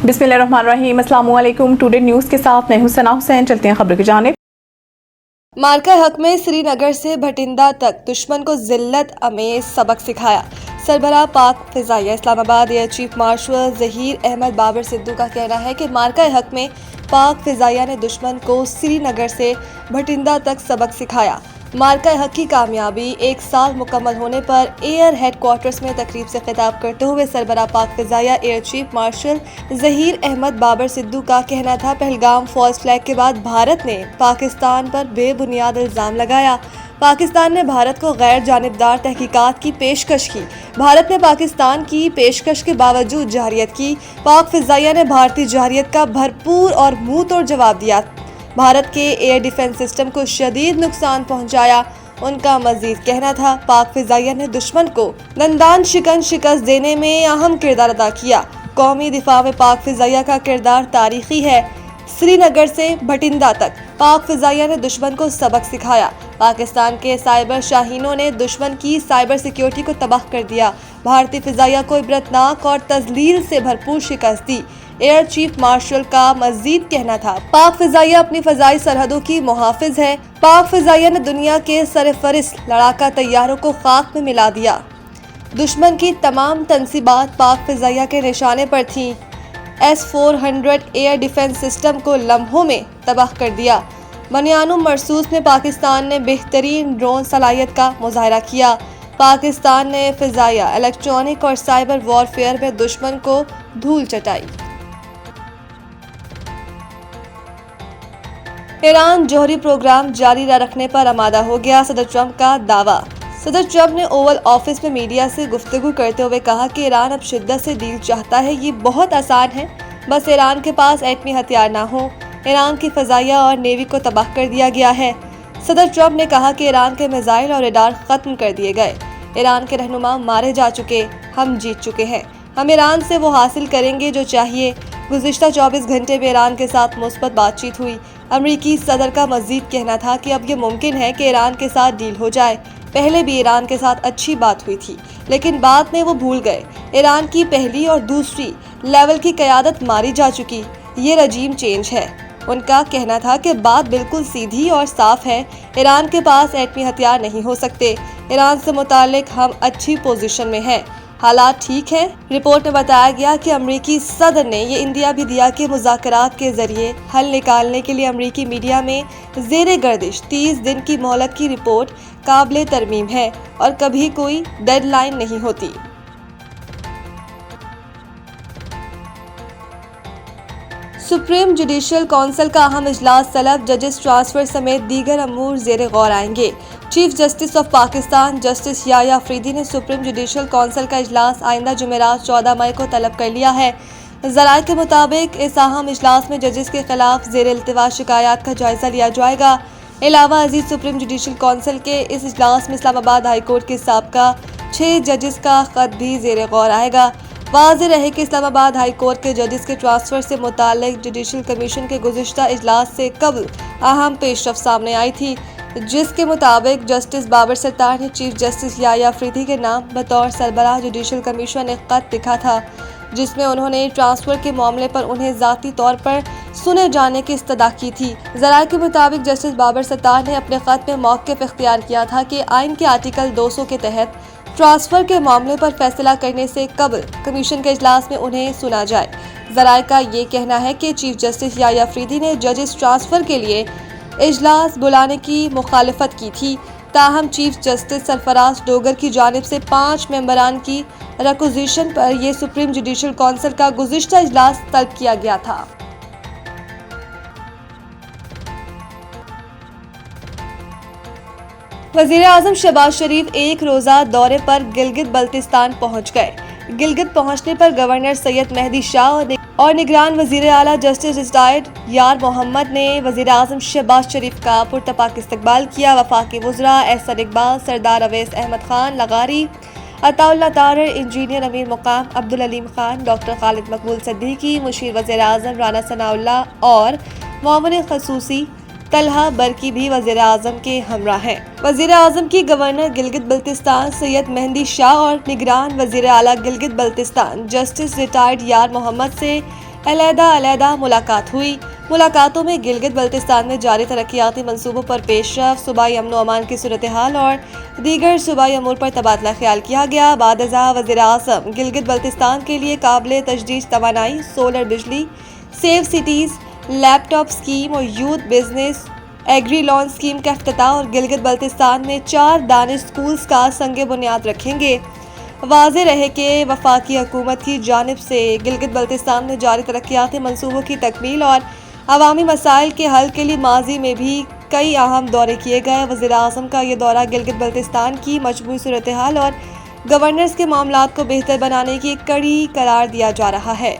बिस्मिल्लाहिर्रहमानिर्रहीम। अस्सलाम वालेकुम। टुडे न्यूज़ के साथ मैं हूं सना हुसैन। चलते हैं खबर की जानिब। मार्का हक में श्रीनगर से भटिंडा तक दुश्मन को जिल्लत अमेज सबक सिखाया। सरबराह पाक फिजाइया Islamabad air chief marshal Zaheer Ahmed Babar Sidhu का कहना है कि मार्का हक में पाक फिजाइया ने दुश्मन को श्रीनगर से भटिंडा तक सबक सिखाया। मार्का हक की कामयाबी 1 साल मुकम्मल होने पर एयर हेडक्वार्टर्स में तकरीब से खिताब करते हुए सरबराह पाक फिजाइया air chief marshal Zaheer Ahmed Babar Sidhu का कहना था, पहलगाम फॉल्स फ्लैग के बाद भारत ने पाकिस्तान पर बेबुनियाद इल्ज़ाम लगाया। पाकिस्तान ने भारत को गैर जानिबदार तहकीकात की पेशकश की। भारत ने पाकिस्तान की पेशकश के बावजूद जहरियत की। पाक फिजाइया ने भारतीय जहरियत का भरपूर और मुंह तोड़ जवाब दिया। भारत के एयर डिफेंस सिस्टम को शदीद नुकसान पहुंचाया। उनका मजीद कहना था, पाक फिजाइया ने दुश्मन को दंदान शिकस्त देने में अहम किरदार अदा किया। कौमी दिफा में पाक फिजाइया का किरदार तारीखी है। श्रीनगर से भटिंडा तक पाक फिजाइया ने दुश्मन को सबक सिखाया। पाकिस्तान के साइबर शाहीनों ने दुश्मन की साइबर सिक्योरिटी को तबाह कर दिया। भारतीय फिजाइया को इबरतनाक और तजलील से भरपूर शिकस्त दी। एयर चीफ मार्शल का मजीद कहना था, पाक फिजाइया अपनी फजाई सरहदों की मुहाफिज है। पाक फिजाइया ने दुनिया के सरफरिस्त लड़ाका तैयारों को खाक में मिला दिया। दुश्मन की तमाम तनसीबात पाक फिजाइया के निशाने पर थीं। S-400 एयर डिफेंस सिस्टम को लम्हों में तबाह कर दिया। बनियानु मरसूस में पाकिस्तान ने बेहतरीन ड्रोन सलाहियत का मुजाहरा किया। पाकिस्तान ने फिजाइया, इलेक्ट्रॉनिक और साइबर वॉरफेयर में दुश्मन को धूल चटाई। ईरान जौहरी प्रोग्राम जारी रखने पर आमादा हो गया, सदर ट्रंप का दावा। सदर ट्रंप ने ओवल ऑफिस में मीडिया से गुफ्तगू करते हुए कहा कि ईरान अब शिद्दत से डील चाहता है। ये बहुत आसान है, बस ईरान के पास एटमी हथियार ना हो। ईरान की फजाइया और नेवी को तबाह कर दिया गया है। सदर ट्रंप ने कहा कि ईरान के मिसाइल और रडार खत्म कर दिए गए। ईरान के रहनुमा मारे जा चुके, हम जीत चुके हैं। हम ईरान से वो हासिल करेंगे जो चाहिए। गुज़िश्ता 24 घंटे में ईरान के साथ मुस्बत बातचीत हुई। अमरीकी सदर का मजीद कहना था कि अब ये मुमकिन है कि ईरान के साथ डील हो जाए। पहले भी ईरान के साथ अच्छी बात हुई थी, लेकिन बाद में वो भूल गए। ईरान की पहली और दूसरी लेवल की क़यादत मारी जा चुकी। ये रजीम चेंज है। उनका कहना था कि बात बिल्कुल सीधी और साफ है, ईरान के पास एटमी हथियार नहीं हो सकते। ईरान से मुतालिक हम अच्छी पोजीशन में हैं, हालात ठीक है। रिपोर्ट में बताया गया कि अमरीकी सदर ने ये इंदिया भी दिया कि मुज़ाकरात के जरिए हल निकालने के लिए अमरीकी मीडिया में ज़ेरे गर्दिश 30 दिन की मोहलत की रिपोर्ट काबिले तरमीम है और कभी कोई डेडलाइन नहीं होती। सुप्रीम जुडिशल काउंसिल का अहम इजलास तलब, जजेस ट्रांसफर समेत दीगर अमूर ज़ेरे गौर आएंगे। Chief justice of Pakistan justice Yahya Afridi ने सुप्रीम जुडिशल काउंसिल का इजलास आइंदा जुमेरात 14 मई को तलब कर लिया है। ज़राए के मुताबिक इस अहम इजलास में जजेस के खिलाफ ज़ेर इल्तिवा शिकायत का जायजा लिया जाएगा। अलावा अजीज सुप्रीम जुडिशल काउंसिल के इस इजलास में इस्लामाबाद हाई कोर्ट के साबका 6 जजेस का खत भी ज़ेर गौर आएगा। वाज़ेह रहे कि इस्लामाबाद हाई कोर्ट के जजेस के ट्रांसफ़र से मुताल्लिक़ जुडिशल कमीशन के गुज़िश्ता इजलास से कबल अहम पेशरफ़्त सामने आई थी, जिसके मुताबिक जस्टिस बाबर सत्तार ने चीफ जस्टिस याया अफरीदी के नाम बतौर सरबराह जुडिशल कमीशन एक खत लिखा था, जिसमें उन्होंने ट्रांसफ़र के मामले पर उन्हें ज़ाती तौर पर सुने जाने की इस्तदा की थी। ज़राए के मुताबिक जस्टिस बाबर सत्तार ने अपने खत में मौक़िफ़ इख्तियार किया था कि आइन के आर्टिकल 200 के तहत ट्रांसफ़र के मामले पर फैसला करने से कबल कमीशन के इजलास में उन्हें सुना जाए। ज़राए का ये कहना है कि चीफ जस्टिस याया अफरीदी ने जजेस ट्रांसफ़र के लिए इजलास बुलाने की मुखालफत की थी। ताहम चीफ जस्टिस सरफराज डोगर की जानिब से 5 मेंबरान की रिक्वेजिशन पर यह सुप्रीम जुडिशल काउंसिल का गुज़िश्ता इजलास तलब किया गया था। वज़ीर आज़म शहबाज शरीफ एक रोज़ा दौरे पर गिलगित बल्तिस्तान पहुँच गए। गिलगित पहुँचने पर गवर्नर सैयद मेहदी शाह और निगरान वज़ीर आला जस्टिस रिटायर्ड यार मोहम्मद ने वज़ीर आज़म शहबाज शरीफ का पुरतपाक इस्तकबाल किया। वफाकी वज़रा एहसन इकबाल, सरदार अवैस अहमद खान लगारी, अताउल्लाह तारर, इंजीनियर अमीर मुकाम अब्दुल अलीम खान, डॉक्टर खालिद मकबूल सिद्दीकी, मुशीर वज़ीर आज़म राना सनाउल्लाह और मामून खसूसी तलहा बरकी भी वज़ीर आज़म के हमरा हैं। वज़ीर आज़म की गवर्नर गिलगित बल्तिस्तान सैयद मेहदी शाह और निगरान वज़ीर आला गिलगित बल्तिस्तान जस्टिस रिटायर्ड यार मोहम्मद से अलहदा मुलाकात हुई। मुलाकातों में गिलगित बल्तिस्तान में जारी तरक्याती मंसूबों पर पेशरफ, सूबाई अमन व अमान की सूरत हाल और दीगर सूबाई अमूर पर तबादला ख्याल किया गया। बादशाह वज़ीर आज़म गिलगित बल्तिस्तान के लिए काबिल तजदीद तवानाई, सोलर बिजली, सेफ सिटीज़, लैपटॉप स्कीम और youth business agri loan scheme का इफ्तिताह और गिलगित बल्तिस्तान में 4 दानिश स्कूल्स का संग बुनियाद रखेंगे। वाज़ेह रहे कि वफाकी हुकूमत की जानिब से गिलगित बल्तिस्तान में जारी तरक्याती मंसूबों की तकमील और अवामी मसाइल के हल के लिए माजी में भी कई अहम दौरे किए गए। वज़ीर आज़म का ये दौरा गिलगित बल्तिस्तान की मजमूई सूरत हाल और गवर्नेंस के मामलात को बेहतर बनाने की एक कड़ी करार दिया जा रहा है।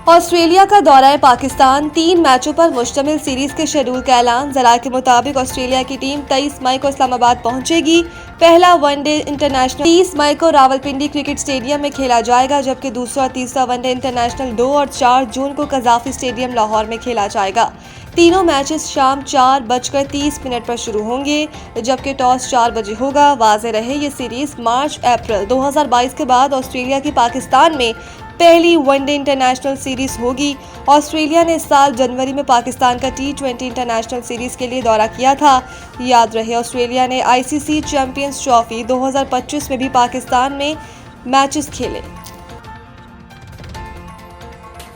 ऑस्ट्रेलिया का दौरा पाकिस्तान, 3 मैचों पर मुश्तमिल सीरीज के शेड्यूल का ऐलान। जरा के मुताबिक ऑस्ट्रेलिया की टीम 23 मई को इस्लामाबाद पहुंचेगी। पहला वनडे इंटरनेशनल 30 मई को रावलपिंडी क्रिकेट स्टेडियम में खेला जाएगा, जबकि दूसरा और तीसरा वनडे इंटरनेशनल 2 और 4 जून को कज़ाफ़ी स्टेडियम लाहौर में खेला जाएगा। तीनों मैचेस शाम 4:30 पर शुरू होंगे, जबकि टॉस 4 बजे होगा। वाज़ेह रहे ये सीरीज मार्च-अप्रैल 2022 के बाद ऑस्ट्रेलिया की पाकिस्तान में पहली वनडे इंटरनेशनल सीरीज होगी। ऑस्ट्रेलिया ने इस साल जनवरी में पाकिस्तान का T20 इंटरनेशनल सीरीज के लिए दौरा किया था। याद रहे ऑस्ट्रेलिया ने ICC चैंपियंस ट्रॉफी 2025 में भी पाकिस्तान में मैचेस खेले।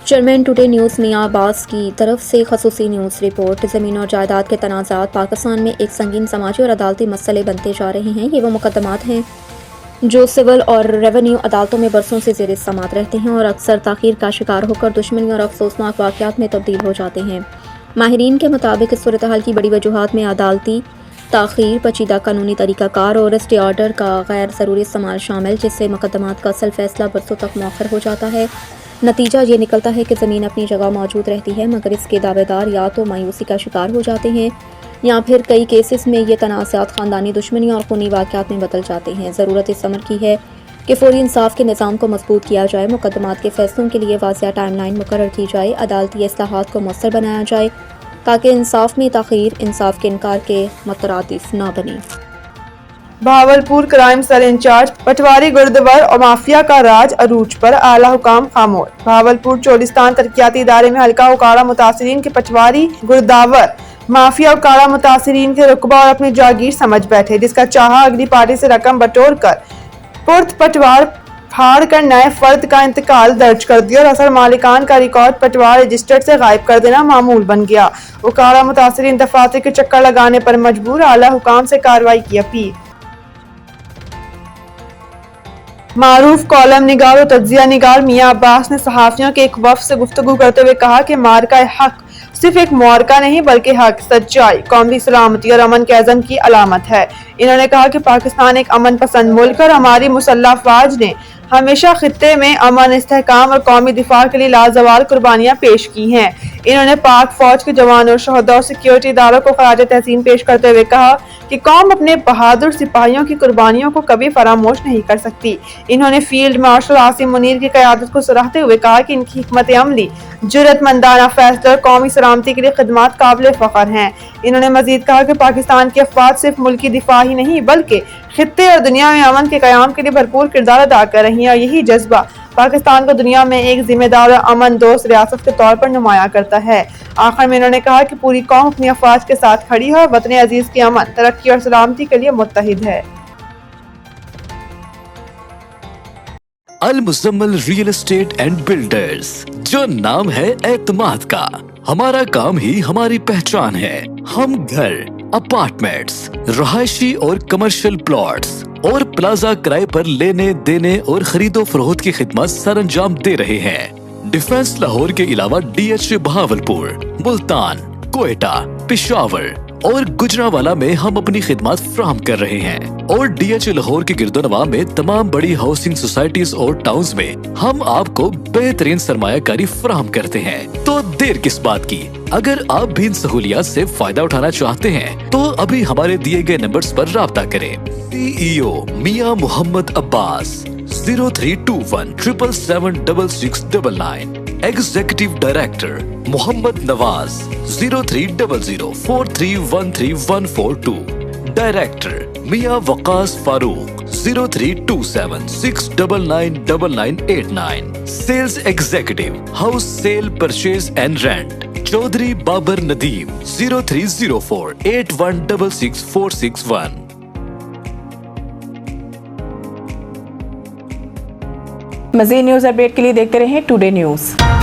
चेयरमैन टुडे न्यूज़ मियां अब्बास की तरफ से खसूसी न्यूज़ रिपोर्ट। ज़मीन और जायदाद के तनाज़ात पाकिस्तान में एक संगीन समाजी और अदालती मसले बनते जा रहे हैं। ये वो मुकदमात हैं जो सिविल और रेवेन्यू अदालतों में बरसों से ज़ेर समात रहते हैं और अक्सर ताख़ीर का शिकार होकर दुश्मनी और अफसोसनाक वाक़यात में तब्दील हो जाते हैं। माहिरीन के मुताबिक इस सूरत हाल की बड़ी वजूहात में अदालती ताख़ीर, पेचीदा कानूनी तरीक़ाकार और स्टे ऑर्डर का गैर ज़रूरी इस्तेमाल शामिल, जिससे मुकदमात का असल फैसला बरसों तक मौखर हो जाता है। नतीजा ये निकलता है कि ज़मीन अपनी जगह मौजूद रहती है, मगर इसके दावेदार या तो मायूसी का शिकार हो जाते हैं या फिर कई केसेस में ये तनाज़ात ख़ानदानी दुश्मनी और खूनी वाक़यात में बदल जाते हैं। ज़रूरत इस अमर की है कि फौरी इंसाफ के निज़ाम को मज़बूत किया जाए, मुकदमात के फ़ैसलों के लिए वाज़िया टाइमलाइन मुकर्रर की जाए, अदालती इस्लाहात को मौसर बनाया जाए ताकि इंसाफ में ताख़ीर इंसाफ के इनकार के मुतरादिफ ना बने। भावलपुर क्राइम सेल इंचार्ज पटवारी गुरदवर और माफिया का राज अरूज पर आला हुकाम खामोश। भावलपुर चोलिस्तान तरक्याती इदारे में हल्का उकाड़ा मुतासिरीन के पटवारी गुरदावर माफिया उकाड़ा मुतासिरीन के रुकबा और अपनी जागीर समझ बैठे, जिसका चाहा अगली पार्टी से रकम बटोर कर पुर्त पटवार फाड़ कर नए फर्द का इंतकाल दर्ज कर दिया और असल मालिकान का रिकॉर्ड पटवार रजिस्टर से गायब कर देना मामूल बन गया। उकाड़ा मुतासिरीन दफातर के चक्कर लगाने पर मजबूर, आला हुकाम से कार्रवाई की अपील। मारूफ कॉलम निगार और तज्जिया निगार मियां अब्बास ने सहाफियों के एक वफ़द से गुफ्तगू करते हुए कहा कि मार्का हक सिर्फ एक मार्का नहीं बल्कि हक, सच्चाई, कौमी सलामती और अमन के अज़म की अलामत है। इन्होंने कहा कि पाकिस्तान एक अमन पसंद मुल्क और हमारी मुसल्लह अफवाज ने हमेशा खित्ते में अमन, इस्तेहकाम और कौमी दिफा के लिए लाजवाल कुर्बानियां पेश की हैं। इन्होंने पाक फौज के जवानों और शहदा और सिक्योरिटी इदारों को खराज तहसीन पेश करते हुए कहा कि कौम अपने बहादुर सिपाहियों की कुर्बानियों को कभी फरामोश नहीं कर सकती। इन्होंने फील्ड मार्शल आसिम मुनीर की क़यादत को सराहते हुए कहा कि इनकी हिकमत अमली, जुर्रतमंदाना फैसले और कौमी सलामती के लिए खिदमत काबिल फ़ख्र हैं। इन्होंने मजीद कहा कि पाकिस्तान की अफवाज सिर्फ मुल्की दिफा ही नहीं बल्कि खित्ते और दुनिया में अमन के क़याम के लिए भरपूर किरदार अदा कर रही है और यही जज्बा पाकिस्तान को दुनिया में एक जिम्मेदार और अमन दोस्त रियासत के तौर पर नुमाया करता है। आखिर में इन्होंने कहा कि पूरी कौम अपनी अफवाज के साथ खड़ी है और वतन अजीज की अमन, तरक्की और सलामती के लिए मुत्तहिद है। Al Muzammil real estate and builders, जो नाम है एतमाद का, हमारा काम ही हमारी पहचान है। हम घर, अपार्टमेंट्स, रहायशी और कमर्शियल प्लॉट्स और प्लाजा किराए पर लेने देने और खरीदो फरोख्त की खिदमत सर अंजाम दे रहे हैं। डिफेंस लाहौर के अलावा DH भावलपुर, मुल्तान, कोयटा, पेशावर और गुजरावाला में हम अपनी खिदमत फ्राहम कर रहे हैं और DH लाहौर के गिरदोनवा में तमाम बड़ी हाउसिंग सोसाइटीज और टाउन्स में हम आपको बेहतरीन सरमायाकारी फ्राहम करते हैं। तो देर किस बात की, अगर आप भी इन सहूलियात से फायदा उठाना चाहते हैं तो अभी हमारे दिए गए नंबर्स पर राब्ता करें। CEO Mian Muhammad Abbas 0321 777 6699, executive director Muhammad Nawaz 0300 4313 142, director Mian Waqas Farooq 0327699989. Sales Executive, House Sale, Purchase and Rent, Chaudhry Babar Nadeem, 030481664661. मज़ीद न्यूज़ अपडेट के लिए देखते रहें टुडे न्यूज़।